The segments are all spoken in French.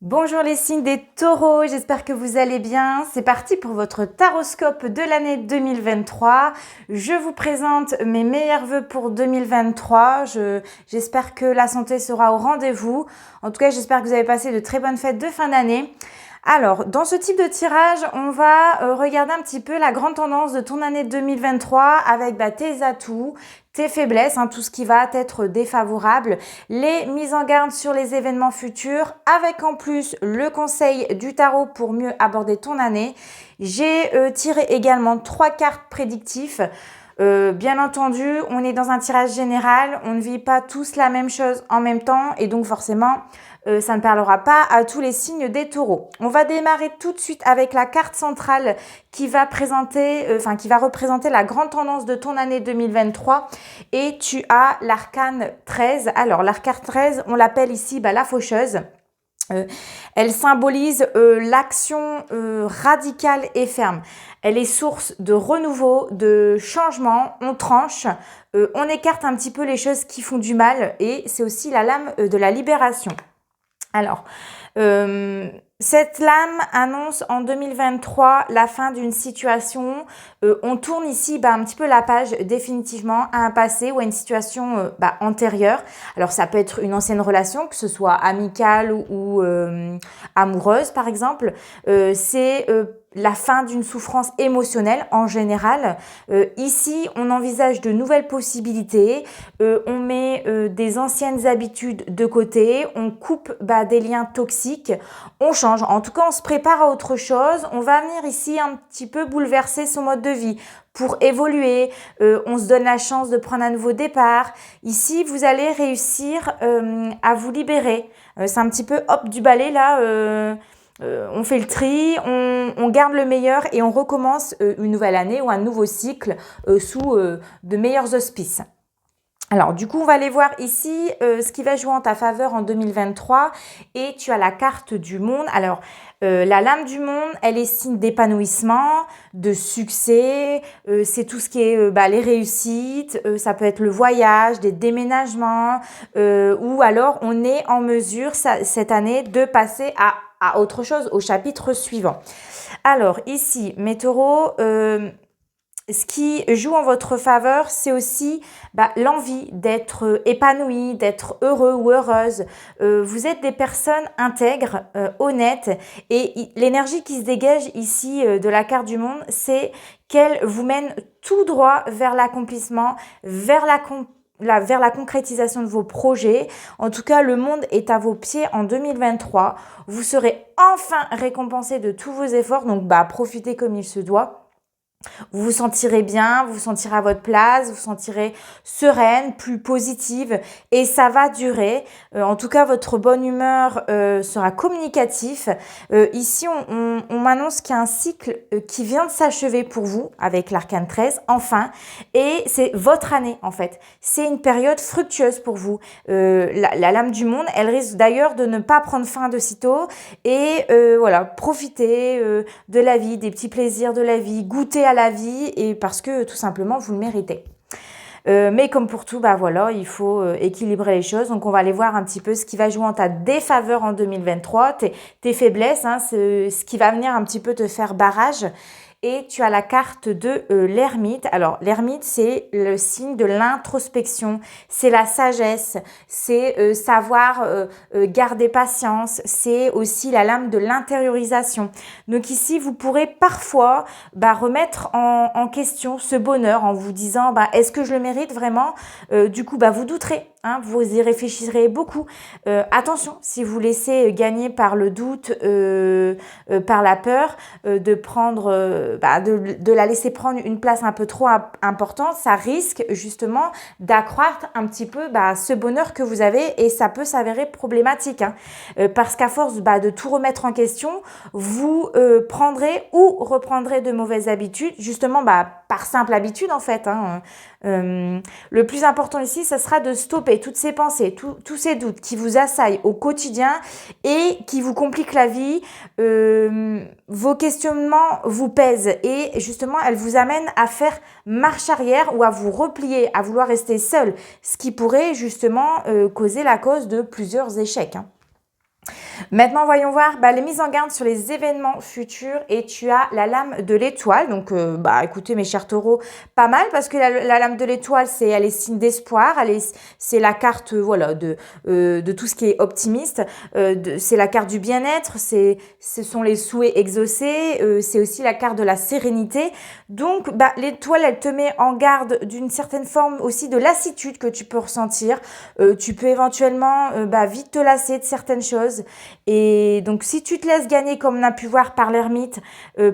Bonjour les signes des taureaux, j'espère que vous allez bien. C'est parti pour votre taroscope de l'année 2023. Je vous présente mes meilleurs vœux pour 2023. J'espère que la santé sera au rendez-vous. En tout cas, j'espère que vous avez passé de très bonnes fêtes de fin d'année. Alors, dans ce type de tirage, on va regarder un petit peu la grande tendance de ton année 2023 avec tes atouts, tes faiblesses, tout ce qui va être défavorable, les mises en garde sur les événements futurs, avec en plus le conseil du tarot pour mieux aborder ton année. J'ai tiré également 3 cartes prédictifs. Bien entendu, on est dans un tirage général, on ne vit pas tous la même chose en même temps et donc forcément, ça ne parlera pas à tous les signes des taureaux. On va démarrer tout de suite avec la carte centrale qui va représenter la grande tendance de ton année 2023 et tu as l'arcane 13. Alors l'arcane 13, on l'appelle ici la faucheuse. Elle symbolise l'action radicale et ferme. Elle est source de renouveau, de changement. On tranche, on écarte un petit peu les choses qui font du mal et c'est aussi la lame de la libération. Alors, cette lame annonce en 2023 la fin d'une situation. On tourne ici un petit peu la page définitivement à un passé ou à une situation antérieure. Alors, ça peut être une ancienne relation, que ce soit amicale ou amoureuse, par exemple. C'est la fin d'une souffrance émotionnelle en général. Ici, on envisage de nouvelles possibilités. On met des anciennes habitudes de côté. On coupe des liens toxiques. On change. En tout cas, on se prépare à autre chose. On va venir ici un petit peu bouleverser son mode de vie pour évoluer. On se donne la chance de prendre un nouveau départ. Ici, vous allez réussir à vous libérer. C'est un petit peu hop du balai là. On fait le tri, on garde le meilleur et on recommence une nouvelle année ou un nouveau cycle sous de meilleurs auspices. Alors du coup, on va aller voir ici ce qui va jouer en ta faveur en 2023 et tu as la carte du monde. Alors la lame du monde, elle est signe d'épanouissement, de succès, c'est tout ce qui est les réussites, ça peut être le voyage, des déménagements ou alors on est en mesure cette année de passer à autre chose, au chapitre suivant. Alors ici, mes taureaux, ce qui joue en votre faveur, c'est aussi l'envie d'être épanoui, d'être heureux ou heureuse. Vous êtes des personnes intègres, honnêtes et l'énergie qui se dégage ici de la carte du monde, c'est qu'elle vous mène tout droit vers l'accomplissement, vers la concrétisation de vos projets. En tout cas, le monde est à vos pieds en 2023. Vous serez enfin récompensé de tous vos efforts, donc profitez comme il se doit. Vous vous sentirez bien, vous vous sentirez à votre place, vous vous sentirez sereine, plus positive et ça va durer. En tout cas, votre bonne humeur sera communicatif. Ici, on m'annonce qu'il y a un cycle qui vient de s'achever pour vous avec l'arcane 13, enfin. Et c'est votre année, en fait. C'est une période fructueuse pour vous. La lame du monde, elle risque d'ailleurs de ne pas prendre fin de sitôt. Et voilà, profitez de la vie, des petits plaisirs de la vie, goûtez à la vie et parce que tout simplement vous le méritez. Mais comme pour tout, voilà, il faut équilibrer les choses. Donc, on va aller voir un petit peu ce qui va jouer en ta défaveur en 2023, tes faiblesses, ce qui va venir un petit peu te faire barrage. Et tu as la carte de l'ermite. Alors, l'ermite, c'est le signe de l'introspection, c'est la sagesse, c'est savoir garder patience, c'est aussi la lame de l'intériorisation. Donc ici, vous pourrez parfois remettre en question ce bonheur en vous disant est-ce que je le mérite vraiment. Du coup, vous douterez. Vous y réfléchirez beaucoup. Attention, si vous laissez gagner par le doute, par la peur, de prendre, de la laisser prendre une place un peu trop importante, ça risque justement d'accroître un petit peu ce bonheur que vous avez et ça peut s'avérer problématique. Parce qu'à force de tout remettre en question, vous prendrez ou reprendrez de mauvaises habitudes, justement par simple habitude en fait. Le plus important ici, ça sera de stopper toutes ces pensées, tous ces doutes qui vous assaillent au quotidien et qui vous compliquent la vie. Vos questionnements vous pèsent et justement, elles vous amènent à faire marche arrière ou à vous replier, à vouloir rester seul, ce qui pourrait justement causer la cause de plusieurs échecs. Maintenant, voyons voir les mises en garde sur les événements futurs et tu as la lame de l'étoile. Donc, écoutez, mes chers taureaux, pas mal parce que la lame de l'étoile, elle est signe d'espoir. C'est la carte, de tout ce qui est optimiste. C'est la carte du bien-être. Ce sont les souhaits exaucés. C'est aussi la carte de la sérénité. Donc, l'étoile, elle te met en garde d'une certaine forme aussi de lassitude que tu peux ressentir. Tu peux éventuellement, vite te lasser de certaines choses. Et donc, si tu te laisses gagner, comme on a pu voir par l'ermite,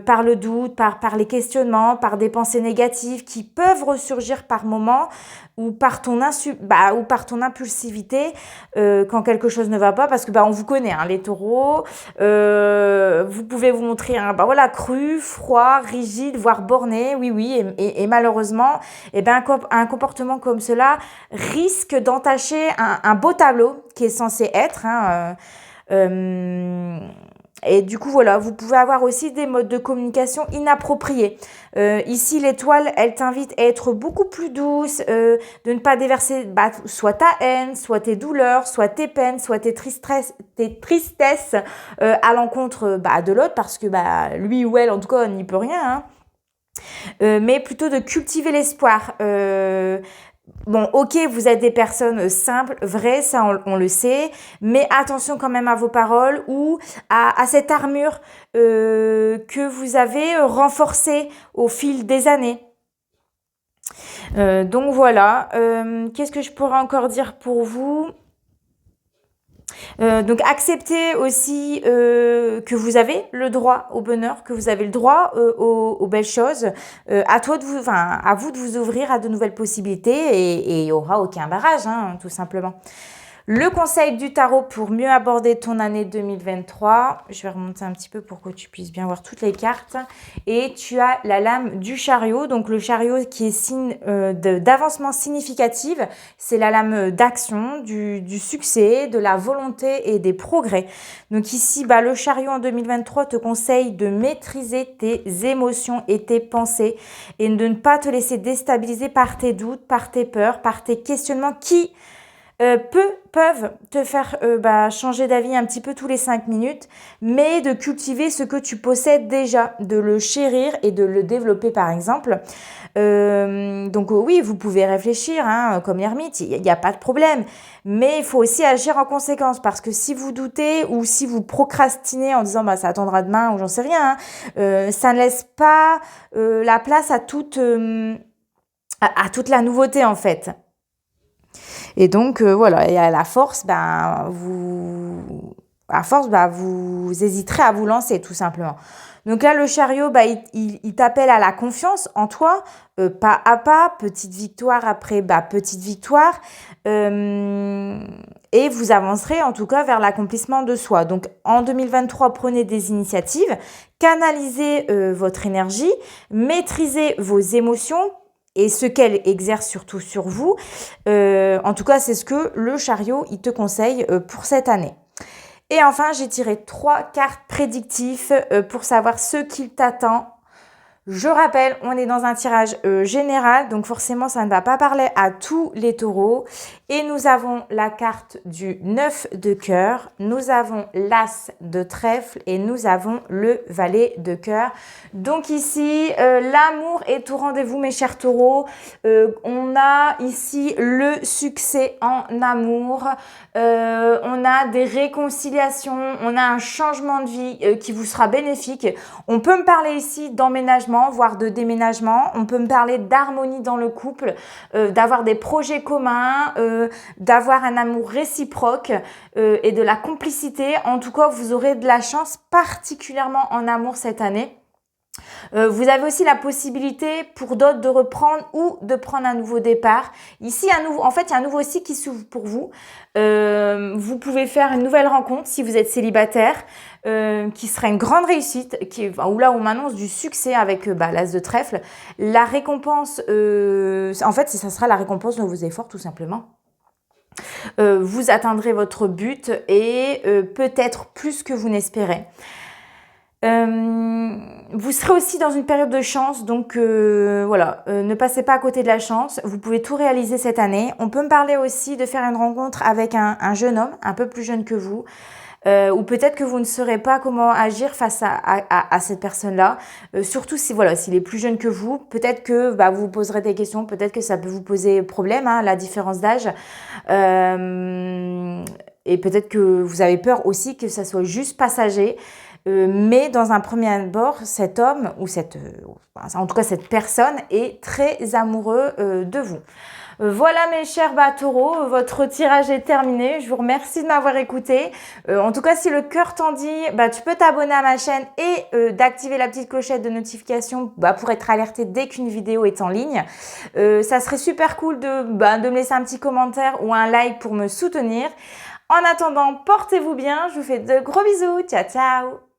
par le doute, par les questionnements, par des pensées négatives qui peuvent ressurgir par moments, ou par ou par ton impulsivité, quand quelque chose ne va pas, parce que on vous connaît, hein, les taureaux, vous pouvez vous montrer cru, froid, rigide, voire borné, oui, et malheureusement, un comportement comme cela risque d'entacher un beau tableau qui est censé être, et du coup, voilà, vous pouvez avoir aussi des modes de communication inappropriés. Ici, l'étoile, elle t'invite à être beaucoup plus douce, de ne pas déverser soit ta haine, soit tes douleurs, soit tes peines, soit tes tristesses à l'encontre de l'autre, parce que lui ou elle, en tout cas, n'y peut rien, hein. Mais plutôt de cultiver l'espoir. Bon, ok, vous êtes des personnes simples, vraies, ça on le sait, mais attention quand même à vos paroles ou à cette armure que vous avez renforcée au fil des années. Donc voilà, qu'est-ce que je pourrais encore dire pour vous ? Donc acceptez aussi que vous avez le droit au bonheur, que vous avez le droit aux belles choses. À vous de vous ouvrir à de nouvelles possibilités et il n'y aura aucun barrage, hein, tout simplement. Le conseil du tarot pour mieux aborder ton année 2023, je vais remonter un petit peu pour que tu puisses bien voir toutes les cartes. Et tu as la lame du chariot, donc le chariot qui est signe d'avancement significatif. C'est la lame d'action, du succès, de la volonté et des progrès. Donc ici, le chariot en 2023 te conseille de maîtriser tes émotions et tes pensées et de ne pas te laisser déstabiliser par tes doutes, par tes peurs, par tes questionnements qui peuvent te faire changer d'avis un petit peu tous les 5 minutes, mais de cultiver ce que tu possèdes déjà, de le chérir et de le développer par exemple. Donc oui, vous pouvez réfléchir, comme l'ermite, il n'y a pas de problème, mais il faut aussi agir en conséquence parce que si vous doutez ou si vous procrastinez en disant ça attendra demain ou j'en sais rien, ça ne laisse pas la place à toute la nouveauté en fait. Et donc, voilà, et à la force, vous hésiterez à vous lancer, tout simplement. Donc là, le chariot, il t'appelle à la confiance en toi, pas à pas, petite victoire après petite victoire. Et vous avancerez en tout cas vers l'accomplissement de soi. Donc, en 2023, prenez des initiatives, canalisez votre énergie, maîtrisez vos émotions, et ce qu'elle exerce surtout sur vous. En tout cas, c'est ce que le chariot, il te conseille pour cette année. Et enfin, j'ai tiré 3 cartes prédictifs pour savoir ce qu'il t'attend. Je rappelle, on est dans un tirage général, donc forcément, ça ne va pas parler à tous les taureaux. Et nous avons la carte du 9 de cœur, nous avons l'as de trèfle et nous avons le valet de cœur. Donc ici, l'amour est au rendez-vous, mes chers taureaux. On a ici le succès en amour. On a des réconciliations, on a un changement de vie qui vous sera bénéfique. On peut me parler ici d'emménagement, voire de déménagement. On peut me parler d'harmonie dans le couple, d'avoir des projets communs, d'avoir un amour réciproque et de la complicité. En tout cas, vous aurez de la chance, particulièrement en amour cette année. Vous avez aussi la possibilité pour d'autres de reprendre ou de prendre un nouveau départ. Ici, il y a un nouveau cycle qui s'ouvre pour vous. Vous pouvez faire une nouvelle rencontre si vous êtes célibataire, qui sera une grande réussite, où là on m'annonce du succès avec l'as de trèfle. La récompense, ça sera la récompense de vos efforts tout simplement. Vous atteindrez votre but et peut-être plus que vous n'espérez. Vous serez aussi dans une période de chance, donc ne passez pas à côté de la chance. Vous pouvez tout réaliser cette année. On peut me parler aussi de faire une rencontre avec un jeune homme, un peu plus jeune que vous, ou peut-être que vous ne saurez pas comment agir face à cette personne-là. Surtout si voilà, s'il est plus jeune que vous, peut-être que vous vous poserez des questions, peut-être que ça peut vous poser problème, hein, la différence d'âge. Et peut-être que vous avez peur aussi que ça soit juste passager. Mais dans un premier abord, cet homme ou en tout cas cette personne est très amoureux de vous. Voilà mes chers taureaux, votre tirage est terminé. Je vous remercie de m'avoir écouté. En tout cas, si le cœur t'en dit, tu peux t'abonner à ma chaîne et d'activer la petite clochette de notification pour être alerté dès qu'une vidéo est en ligne. Ça serait super cool de me laisser un petit commentaire ou un like pour me soutenir. En attendant, portez-vous bien. Je vous fais de gros bisous. Ciao, ciao!